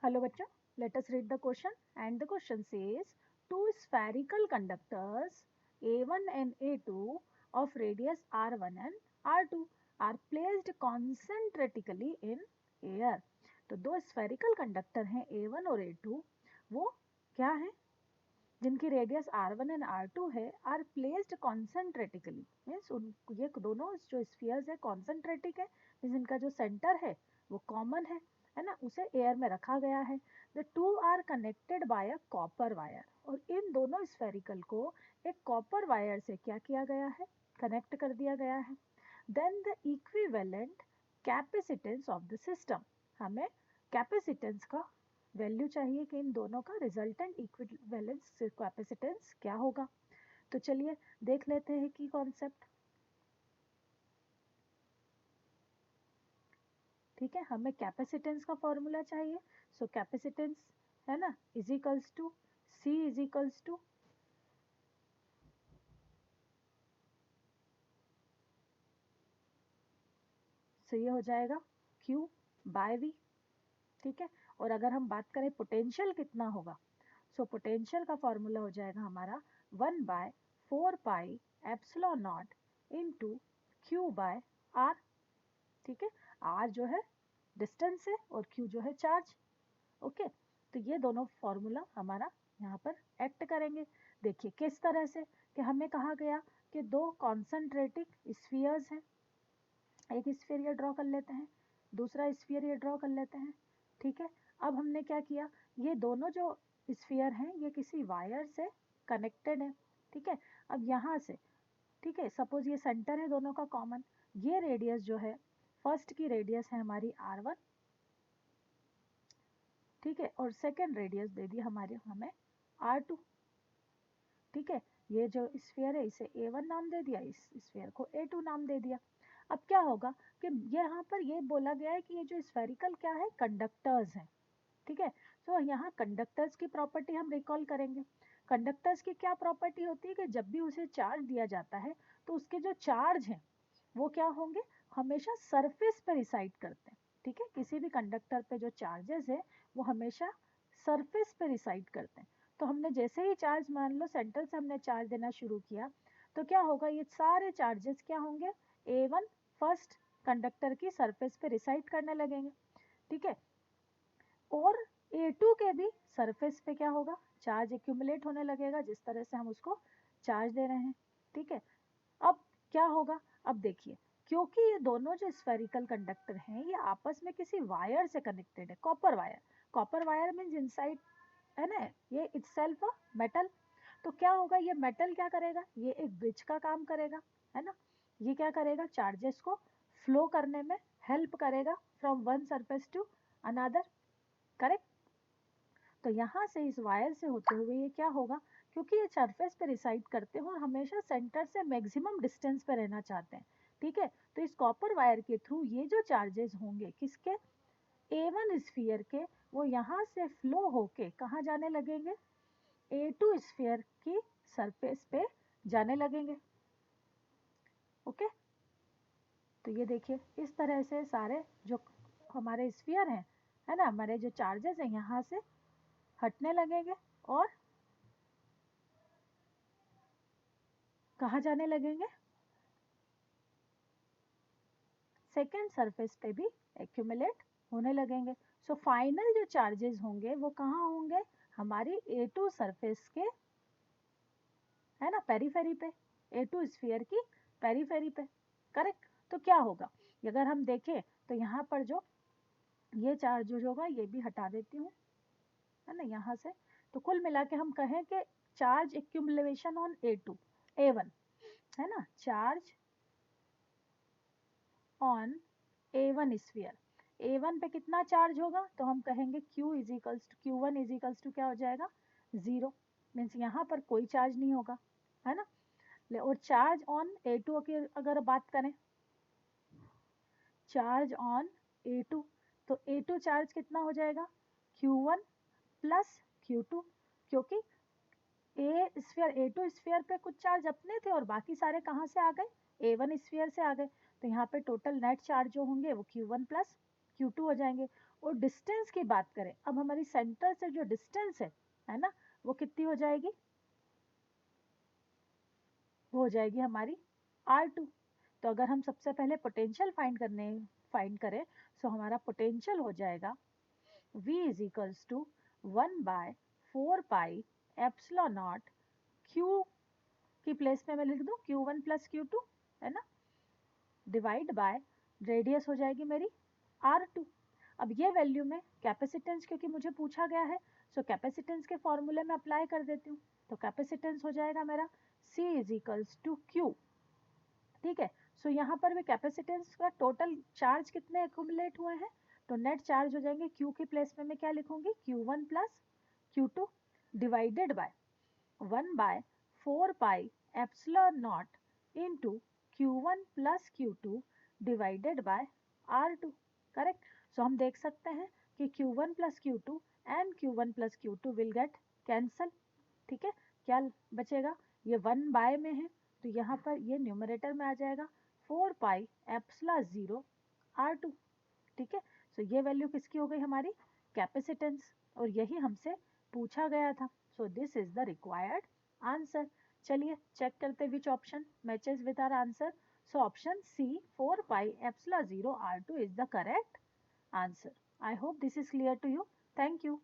Hello bachcho, let us read the question, and the question says two spherical conductors A1 and A2 of radius R1 and R2 are placed concentrically in air. तो दो spherical conductor हैं A1 और A2, वो क्या है जिनकी radius R1 and R2 है, are placed कॉन्सेंट्रेटिकली, means ये दोनों जो स्फीयर्स है कॉन्सेंट्रेटिक है, मीन्स इनका जो सेंटर है वो कॉमन है ना, उसे एयर में रखा गया है। The two are connected by a copper wire, और इन दोनों स्फेरिकल को एक कॉपर वायर से क्या किया गया है, कनेक्ट कर दिया गया है। Then the equivalent capacitance of the system, हमें कैपेसिटेंस का वैल्यू चाहिए कि इन दोनों का रिजल्टेंट इक्विवेलेंस कैपेसिटेंस क्या होगा। तो चलिए देख लेते हैं कि कॉन्सेप्ट। ठीक है, हमें कैपेसिटेंस का फॉर्मूला चाहिए। सो कैपेसिटेंस है ना is equals to C is equals to so ये हो जाएगा Q बाय V। ठीक है, और अगर हम बात करें पोटेंशियल कितना होगा, सो पोटेंशियल का फॉर्मूला हो जाएगा हमारा 1/4 pi epsilon naught into Q by R। ठीक है, R जो है डिस्टेंस है और Q जो है चार्ज। ओके, तो ये दोनों फॉर्मूला हमारा यहाँ पर एक्ट करेंगे। देखिए किस तरह से, कि हमें कहा गया कि दो कॉन्सेंट्रेटिक स्फीयर्स हैं, एक स्फीयर ये ड्रॉ कर लेते हैं, दूसरा स्फीयर ये ड्रॉ कर लेते हैं। ठीक है, अब हमने क्या किया, ये दोनों जो स्फीयर हैं ये किसी वायर से कनेक्टेड है। ठीक है, अब यहाँ से, ठीक है, सपोज ये सेंटर है दोनों का कॉमन, ये रेडियस जो है फर्स्ट की रेडियस है हमारी R1, ठीक है, और सेकेंड रेडियस दे दी हमारी हमें R2। ठीक है, ये जो स्फीयर है इसे A1 नाम दे दिया, इस स्फीयर को A2 नाम दे दिया। अब क्या होगा कि यहाँ पर ये बोला गया है कि ये जो स्फेरिकल क्या है, कंडक्टर्स हैं। ठीक है, तो यहाँ कंडक्टर्स की प्रॉपर्टी हम रिकॉल करेंगे। कंडक्टर्स की क्या प्रॉपर्टी होती है कि जब भी उसे चार्ज दिया जाता है तो उसके जो चार्ज हैं वो क्या होंगे, हमेशा सरफेस पर रिसाइड करते हैं। ठीक है, किसी भी कंडक्टर पे जो चार्जेस है वो हमेशा सरफेस पे रिसाइड करते हैं। तो हमने जैसे ही चार्ज, मान लो सेंटर से हमने चार्ज देना शुरू किया, तो क्या होगा, ये सारे चार्जेस क्या होंगे, A1 फर्स्ट कंडक्टर की सरफेस पे रिसाइड करने लगेंगे। ठीक है, और A2 के भी सरफेस पे क्या होगा, चार्ज एक्यूमुलेट होने लगेगा, जिस तरह से हम उसको चार्ज दे रहे हैं। ठीक है, अब क्या होगा, अब देखिए, क्योंकि ये दोनों जो स्फेरिकल कंडक्टर हैं ये आपस में किसी वायर से कनेक्टेड है, copper wire. Copper wire means inside है ना, ये इटसेल्फ अ मेटल। तो क्या होगा, ये मेटल क्या करेगा, ये एक ब्रिज का काम करेगा, है ना, ये क्या करेगा, चार्जेस को फ्लो करने में हेल्प करेगा from one surface to another. Correct, तो यहाँ से इस वायर से होते हुए ये क्या होगा, क्योंकि ये सरफेस पे रिसाइड करते हैं और हमेशा सेंटर से मैक्सिमम डिस्टेंस पे रहना चाहते हैं। ठीक है, तो इस कॉपर वायर के थ्रू ये जो चार्जेस होंगे किसके, A1 स्फीयर के, वो यहाँ से फ्लो होके कहाँ जाने लगेंगे, A2 स्फीयर की सरफेस पे जाने लगेंगे। ओके, तो ये देखिए इस तरह से सारे जो हमारे स्फीयर हैं, है ना, हमारे जो चार्जेस हैं यहाँ से हटने लगेंगे और कहाँ जाने लगेंगे, सेकेंड सरफेस पे भी एक्यूमुलेट होने लगेंगे। सो फाइनल जो चार्जेस होंगे वो कहाँ होंगे, हमारी A2 सरफेस के, है ना, पेरीफेरी पे, A2 स्फीयर की पेरीफेरी पे। करेक्ट, तो क्या होगा, अगर हम देखें तो यहाँ पर जो ये चार्ज जो होगा ये भी हटा देती हूँ, है ना, यहाँ से। तो कुल मिला के हम कहें कि charge accumulation on A2 A1, है ना, charge on A1 sphere, A1 पे कितना चार्ज होगा, तो हम कहेंगे Q is equals to Q1 is equals to क्या हो जाएगा, 0, मीन्स यहाँ पर कोई चार्ज नहीं होगा, है ना। और चार्ज ऑन A2 की अगर बात करें, चार्ज ऑन A2, तो A2 चार्ज कितना हो जाएगा, Q1 प्लस Q2, क्योंकि A2 स्फीयर पे कुछ चार्ज अपने थे और बाकी सारे कहाँ से आ गए, A1 स्फीयर से आ गए। तो यहाँ पे टोटल नेट चार्ज जो होंगे वो Q1 प्लस Q2 हो जाएंगे। और डिस्टेंस की बात करें, अब हमारी सेंटर से जो डिस्टेंस है ना, वो कितनी हो जाएगी, वो हो जाएगी हमारी R2। तो अगर हम सबसे पहले पोटेंशियल फाइंड करें, तो हमारा पोटेंशियल हो जाएगा V is equals to 1/4 pi epsilon naught Q की प्लेस में मैं लिख दूं Q1 प्लस Q2, है ना, डिवाइड बाय रेडियस हो जाएगी मेरी R2। अब ये वैल्यू में कैपेसिटेंस क्योंकि मुझे पूछा गया है, सो कैपेसिटेंस के फॉर्मूले में अप्लाई कर देती हूँ। तो कैपेसिटेंस हो जाएगा मेरा C is equals to Q। ठीक है, सो यहाँ पर भी कैपेसिटेंस का टोटल चार्ज कितने एक्यूमुलेट हुए हैं, तो नेट चार्ज हो जाएंगे Q की प्लेस में मैं क्या लिखूंगी, Q1 plus Q2 divided by 1/4 pi epsilon not into Q1 plus Q2 divided by R2। Correct. So हम देख सकते हैं कि Q1 plus Q2 and Q1 plus Q2 will get cancel. ठीक है, क्या बचेगा, ये 1 बाय में है तो यहाँ पर ये न्यूमरेटर में आ जाएगा 4 पाई एप्सिलॉन 0 R2। ठीक है, सो ये वैल्यू किसकी हो गई, हमारी कैपेसिटेंस, और यही हमसे पूछा गया था। So this is the required answer. चलिए चेक करते which option matches with our answer. So option C 4 pi epsilon 0 R2 is the correct answer. I hope this is clear to you. Thank you.